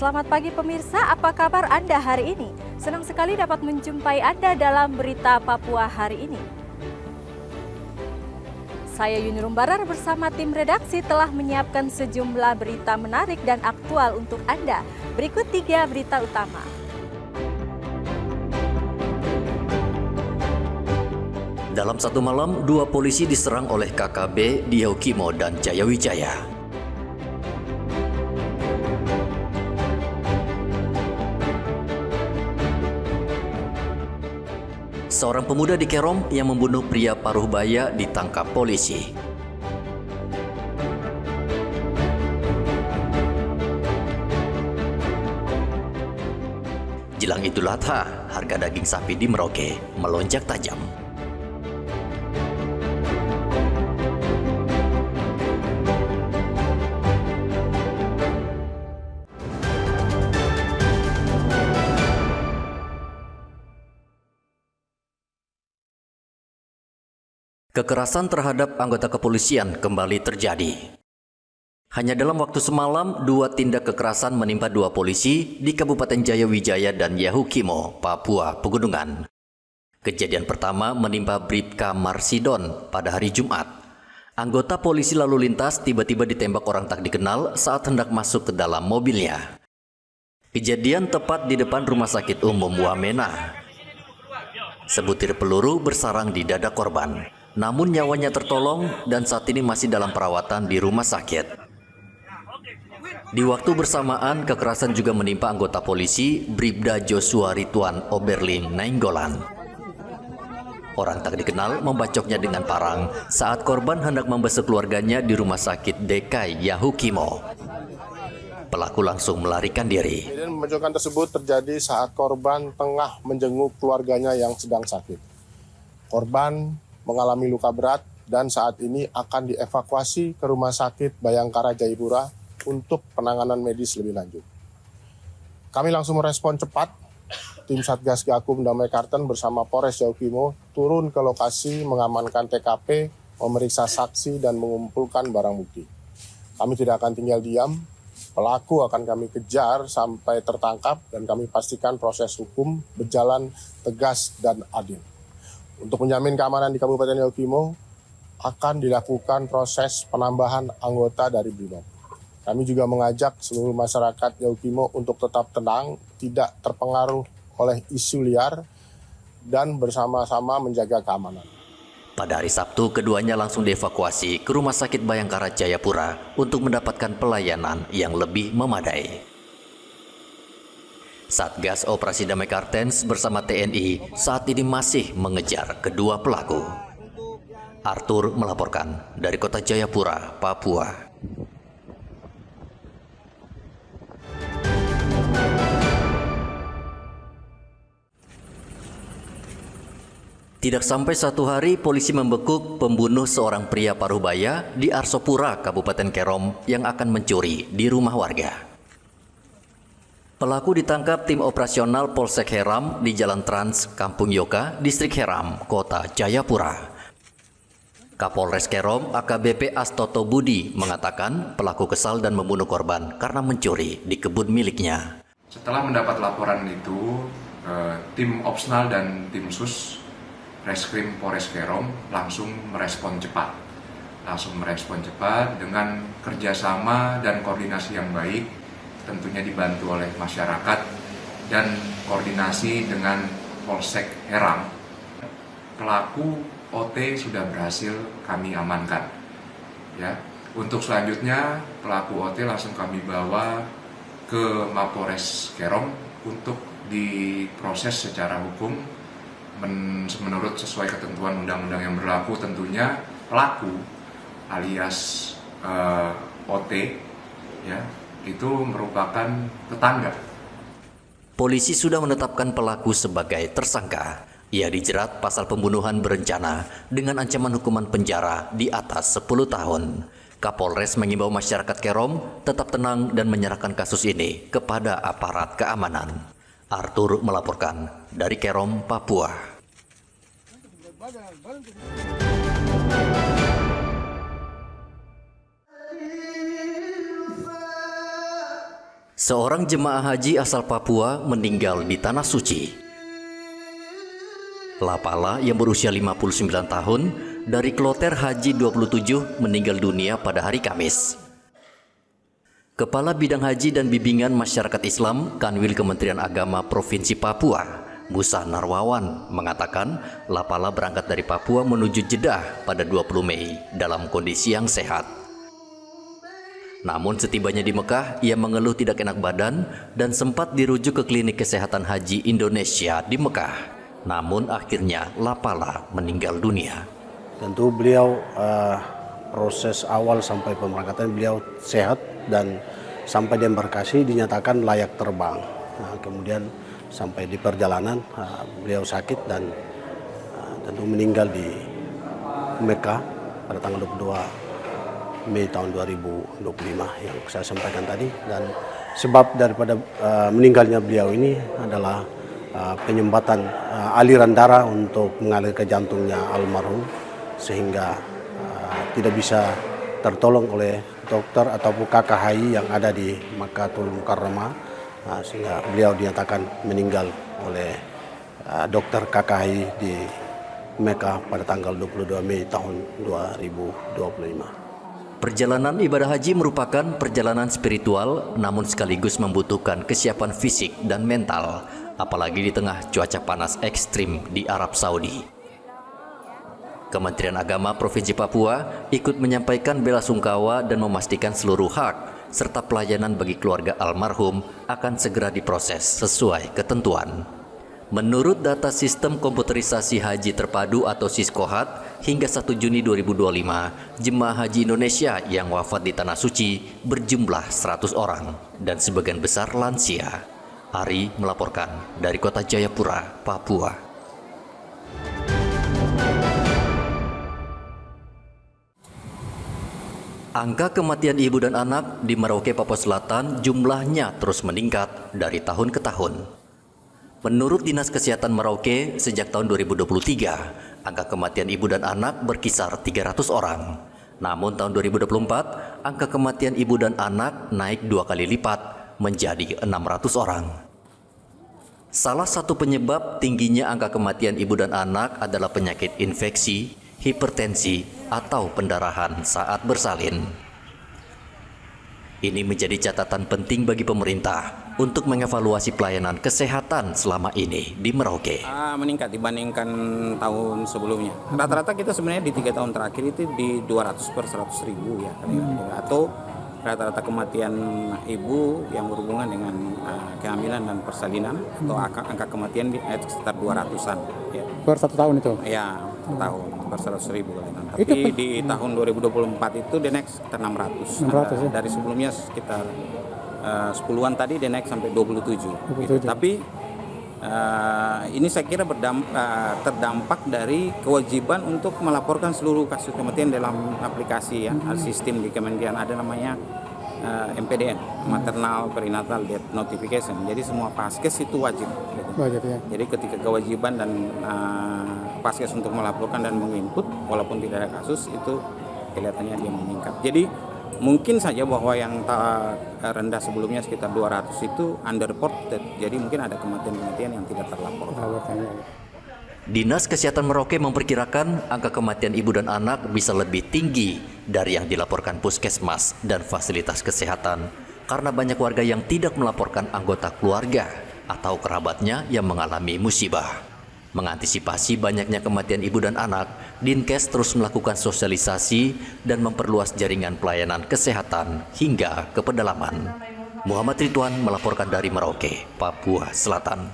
Selamat pagi pemirsa, apa kabar Anda hari ini? Senang sekali dapat menjumpai Anda dalam Berita Papua hari ini. Saya Yuni Rumbarar bersama tim redaksi telah menyiapkan sejumlah berita menarik dan aktual untuk Anda. Berikut 3 berita utama. Dalam satu malam, 2 polisi diserang oleh KKB di Yaukimo dan Jayawijaya. Seorang pemuda di Kerom yang membunuh pria Paruhbaya ditangkap polisi. Jelang Idul Adha, harga daging sapi di Merauke melonjak tajam. Kekerasan terhadap anggota kepolisian kembali terjadi. Hanya dalam waktu semalam, 2 tindak kekerasan menimpa 2 polisi di Kabupaten Jayawijaya dan Yaukimo, Papua Pegunungan. Kejadian pertama menimpa Bribka Marsidon pada hari Jumat. Anggota polisi lalu lintas tiba-tiba ditembak orang tak dikenal saat hendak masuk ke dalam mobilnya. Kejadian tepat di depan Rumah Sakit Umum Wamena. Sebutir peluru bersarang di dada korban. Namun nyawanya tertolong dan saat ini masih dalam perawatan di rumah sakit. Di waktu bersamaan, kekerasan juga menimpa anggota polisi Bribda Joshua Rituan Oberlin Nainggolan. Orang tak dikenal membacoknya dengan parang saat korban hendak membesuk keluarganya di rumah sakit DKI Yaukimo. Pelaku langsung melarikan diri. Kejadian membacokan tersebut terjadi saat korban tengah menjenguk keluarganya yang sedang sakit. Korban mengalami luka berat dan saat ini akan dievakuasi ke Rumah Sakit Bayangkara Jayapura untuk penanganan medis lebih lanjut. Kami langsung merespon cepat. Tim Satgas Gakum Damai Karten bersama Polres Yaukimo turun ke lokasi mengamankan TKP, memeriksa saksi dan mengumpulkan barang bukti. Kami tidak akan tinggal diam. Pelaku akan kami kejar sampai tertangkap dan kami pastikan proses hukum berjalan tegas dan adil. Untuk menjamin keamanan di Kabupaten Yaukimo, akan dilakukan proses penambahan anggota dari BRIMOB. Kami juga mengajak seluruh masyarakat Yaukimo untuk tetap tenang, tidak terpengaruh oleh isu liar, dan bersama-sama menjaga keamanan. Pada hari Sabtu, keduanya langsung dievakuasi ke Rumah Sakit Bayangkara Jayapura untuk mendapatkan pelayanan yang lebih memadai. Satgas Operasi Damai Kartens bersama TNI saat ini masih mengejar kedua pelaku. Arthur melaporkan dari Kota Jayapura, Papua. Tidak sampai 1 hari, polisi membekuk pembunuh seorang pria Paruhbaya di Arsopura, Kabupaten Kerom yang akan mencuri di rumah warga. Pelaku ditangkap tim operasional Polsek Heram di Jalan Trans, Kampung Yoka, Distrik Heram, Kota Jayapura. Kapolres Kerom AKBP Astoto Budi mengatakan pelaku kesal dan membunuh korban karena mencuri di kebun miliknya. Setelah mendapat laporan itu, tim Opsnal dan tim Sus Reskrim Polres Kerom langsung merespon cepat. Dengan kerjasama dan koordinasi yang baik, tentunya dibantu oleh masyarakat dan koordinasi dengan Polsek Heram. Pelaku OT sudah berhasil kami amankan. Ya, untuk selanjutnya pelaku OT langsung kami bawa ke Mapores Kerom untuk diproses secara hukum menurut sesuai ketentuan undang-undang yang berlaku. Tentunya pelaku alias OT ya itu merupakan tetangga. Polisi sudah menetapkan pelaku sebagai tersangka. Ia dijerat pasal pembunuhan berencana dengan ancaman hukuman penjara di atas 10 tahun. Kapolres mengimbau masyarakat Kerom tetap tenang dan menyerahkan kasus ini kepada aparat keamanan. Arthur melaporkan dari Kerom, Papua. Seorang jemaah haji asal Papua meninggal di Tanah Suci. Lapala yang berusia 59 tahun dari kloter Haji 27 meninggal dunia pada hari Kamis. Kepala Bidang Haji dan Bimbingan Masyarakat Islam Kanwil Kementerian Agama Provinsi Papua, Musa Narwawan, mengatakan Lapala berangkat dari Papua menuju Jeddah pada 20 Mei dalam kondisi yang sehat. Namun setibanya di Mekah, ia mengeluh tidak enak badan dan sempat dirujuk ke klinik kesehatan haji Indonesia di Mekah. Namun akhirnya Lapala meninggal dunia. Tentu beliau proses awal sampai pemberangkatan beliau sehat dan sampai di embarkasi dinyatakan layak terbang. Nah, kemudian sampai di perjalanan beliau sakit dan tentu meninggal di Mekah pada tanggal 22 Mei tahun 2025 yang saya sampaikan tadi. Dan sebab daripada meninggalnya beliau ini adalah penyumbatan aliran darah untuk mengalir ke jantungnya almarhum sehingga tidak bisa tertolong oleh dokter ataupun KKHI yang ada di Makkatul Mukarramah, sehingga beliau dinyatakan meninggal oleh dokter KKHI di Mekah pada tanggal 22 Mei tahun 2025. Perjalanan ibadah haji merupakan perjalanan spiritual namun sekaligus membutuhkan kesiapan fisik dan mental, apalagi di tengah cuaca panas ekstrim di Arab Saudi. Kementerian Agama Provinsi Papua ikut menyampaikan bela sungkawa dan memastikan seluruh hak serta pelayanan bagi keluarga almarhum akan segera diproses sesuai ketentuan. Menurut data Sistem Komputerisasi Haji Terpadu atau Siskohat, hingga 1 Juni 2025, jemaah haji Indonesia yang wafat di Tanah Suci berjumlah 100 orang dan sebagian besar lansia. Ari melaporkan dari Kota Jayapura, Papua. Angka kematian ibu dan anak di Merauke, Papua Selatan jumlahnya terus meningkat dari tahun ke tahun. Menurut Dinas Kesehatan Merauke, sejak tahun 2023, angka kematian ibu dan anak berkisar 300 orang. Namun tahun 2024, angka kematian ibu dan anak naik 2 kali lipat menjadi 600 orang. Salah satu penyebab tingginya angka kematian ibu dan anak adalah penyakit infeksi, hipertensi, atau pendarahan saat bersalin. Ini menjadi catatan penting bagi pemerintah untuk mengevaluasi pelayanan kesehatan selama ini di Merauke. Meningkat dibandingkan tahun sebelumnya. Rata-rata kita sebenarnya di 3 tahun terakhir itu di 200 per 100 ribu ya. Atau rata-rata kematian ibu yang berhubungan dengan kehamilan dan persalinan atau angka kematian di sekitar 200-an. Ya. Per 1 tahun itu? Ya, per tahun per 100 ribu. Tapi di tahun 2024 itu dia naik sekitar 600. Ya? Dari sebelumnya sekitar 10-an tadi dia naik sampai 27. Gitu. Tapi ini saya kira terdampak dari kewajiban untuk melaporkan seluruh kasus kematian dalam aplikasi ya, sistem di Kementerian ada namanya MPDN, Maternal Perinatal Death Notification. Jadi semua paskes itu wajib. Gitu. Wajib ya. Jadi ketika kewajiban dan paskes untuk melaporkan dan menginput, walaupun tidak ada kasus itu kelihatannya dia meningkat. Jadi mungkin saja bahwa yang rendah sebelumnya sekitar 200 itu underreported. Jadi mungkin ada kematian-kematian yang tidak terlapor. Dinas Kesehatan Merauke memperkirakan angka kematian ibu dan anak bisa lebih tinggi dari yang dilaporkan puskesmas dan fasilitas kesehatan karena banyak warga yang tidak melaporkan anggota keluarga atau kerabatnya yang mengalami musibah. Mengantisipasi banyaknya kematian ibu dan anak, Dinkes terus melakukan sosialisasi dan memperluas jaringan pelayanan kesehatan hingga ke pedalaman. Muhammad Ridwan melaporkan dari Merauke, Papua Selatan.